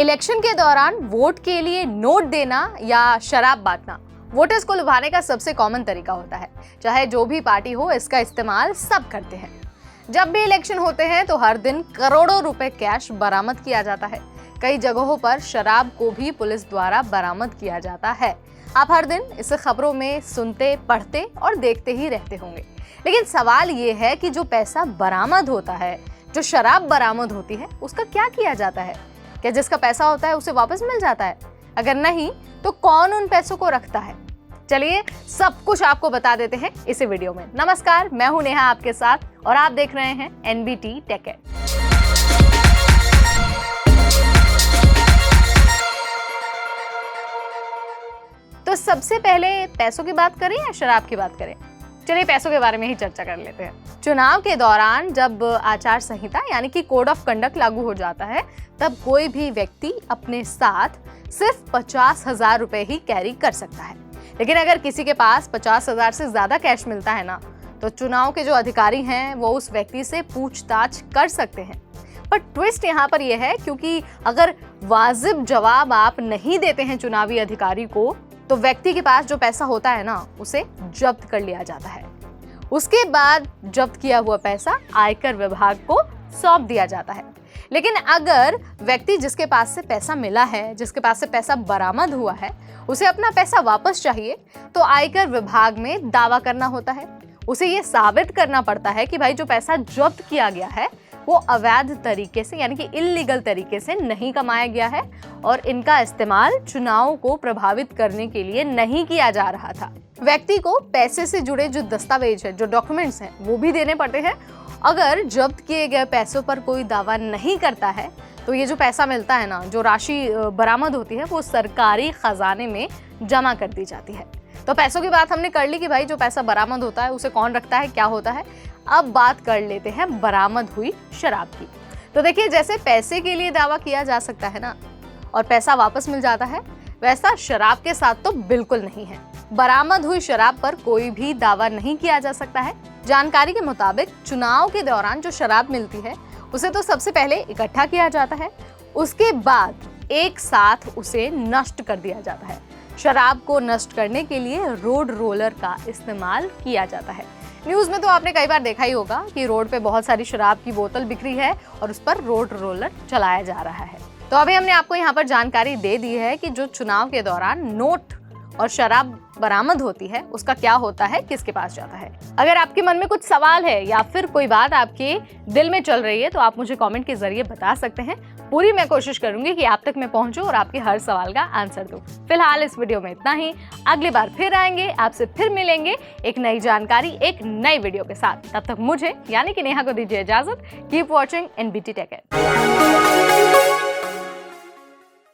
Election के दौरान vote के लिए नोट देना या शराब बांटना वोटर्स को लुभाने का सबसे कॉमन तरीका होता है। चाहे जो भी पार्टी हो, इसका इस्तेमाल सब करते हैं। जब भी इलेक्शन होते हैं तो हर दिन करोड़ों रुपए कैश बरामद किया जाता है। कई जगहों पर शराब को भी पुलिस द्वारा बरामद किया जाता है। आप हर दिन इसे खबरों में सुनते, पढ़ते और देखते ही रहते होंगे। लेकिन सवाल ये है कि जो पैसा बरामद होता है, जो शराब बरामद होती है, उसका क्या किया जाता है? क्या जिसका पैसा होता है उसे वापस मिल जाता है? अगर नहीं तो कौन उन पैसों को रखता है? चलिए सब कुछ आपको बता देते हैं इसी वीडियो में। नमस्कार, मैं हूं नेहा आपके साथ और आप देख रहे हैं एनबीटी टेक एड। तो सबसे पहले पैसों की बात करें या शराब की बात करें? चलिए पैसों के बारे में ही चर्चा कर लेते हैं। चुनाव के दौरान जब आचार संहिता यानी कि कोड ऑफ कंडक्ट लागू हो जाता है, तब कोई भी व्यक्ति अपने साथ सिर्फ 50,000 रुपए ही कैरी कर सकता है। लेकिन अगर किसी के पास 50,000 से ज्यादा कैश मिलता है ना, तो चुनाव के जो अधिकारी हैं वो उस व्यक्ति से पूछताछ कर सकते हैं। पर ट्विस्ट यहाँ पर यह है, क्योंकि अगर वाजिब जवाब आप नहीं देते हैं चुनावी अधिकारी को, तो व्यक्ति के पास जो पैसा होता है ना, उसे जब्त कर लिया जाता है। उसके बाद जब्त किया हुआ पैसा आयकर विभाग को सौंप दिया जाता है। लेकिन अगर व्यक्ति जिसके पास से पैसा मिला है, जिसके पास से पैसा बरामद हुआ है, उसे अपना पैसा वापस चाहिए, तो आयकर विभाग में दावा करना होता है। उसे ये साबित करना पड़ता है कि भाई जो पैसा जब्त किया गया है वो अवैध तरीके से यानी कि इल्लीगल तरीके से नहीं कमाया गया है और इनका इस्तेमाल चुनाव को प्रभावित करने के लिए नहीं किया जा रहा था। व्यक्ति को पैसे से जुड़े जो दस्तावेज है, जो डॉक्यूमेंट्स हैं, वो भी देने पड़ते हैं। अगर जब्त किए गए पैसों पर कोई दावा नहीं करता है, तो ये जो पैसा मिलता है ना, जो राशि बरामद होती है, वो सरकारी खजाने में जमा कर दी जाती है। तो पैसों की बात हमने कर ली कि भाई जो पैसा बरामद होता है उसे कौन रखता है, क्या होता है। अब बात कर लेते हैं बरामद हुई शराब की। तो देखिए, जैसे पैसे के लिए दावा किया जा सकता है ना और पैसा वापस मिल जाता है, वैसा शराब के साथ तो बिल्कुल नहीं है। बरामद हुई शराब पर कोई भी दावा नहीं किया जा सकता है। जानकारी के मुताबिक चुनाव के दौरान जो शराब मिलती है उसे तो सबसे पहले इकट्ठा किया जाता है, उसके बाद एक साथ उसे नष्ट कर दिया जाता है। शराब को नष्ट करने के लिए रोड रोलर का इस्तेमाल किया जाता है। न्यूज में तो आपने कई बार देखा ही होगा कि रोड पे बहुत सारी शराब की बोतल बिखरी है और उस पर रोड रोलर चलाया जा रहा है। तो अभी हमने आपको यहाँ पर जानकारी दे दी है कि जो चुनाव के दौरान नोट और शराब बरामद होती है उसका क्या होता है, किसके पास जाता है। अगर आपके मन में कुछ सवाल है या फिर कोई बात आपके दिल में चल रही है, तो आप मुझे कमेंट के जरिए बता सकते हैं। पूरी मैं कोशिश करूंगी कि आप तक मैं पहुंचूं और आपके हर सवाल का आंसर दूं। फिलहाल इस वीडियो में इतना ही। अगली बार फिर आएंगे, आपसे फिर मिलेंगे एक नई जानकारी, एक नई वीडियो के साथ। तब तक मुझे यानी कि नेहा को दीजिए इजाजत। Keep watching NBT tech add.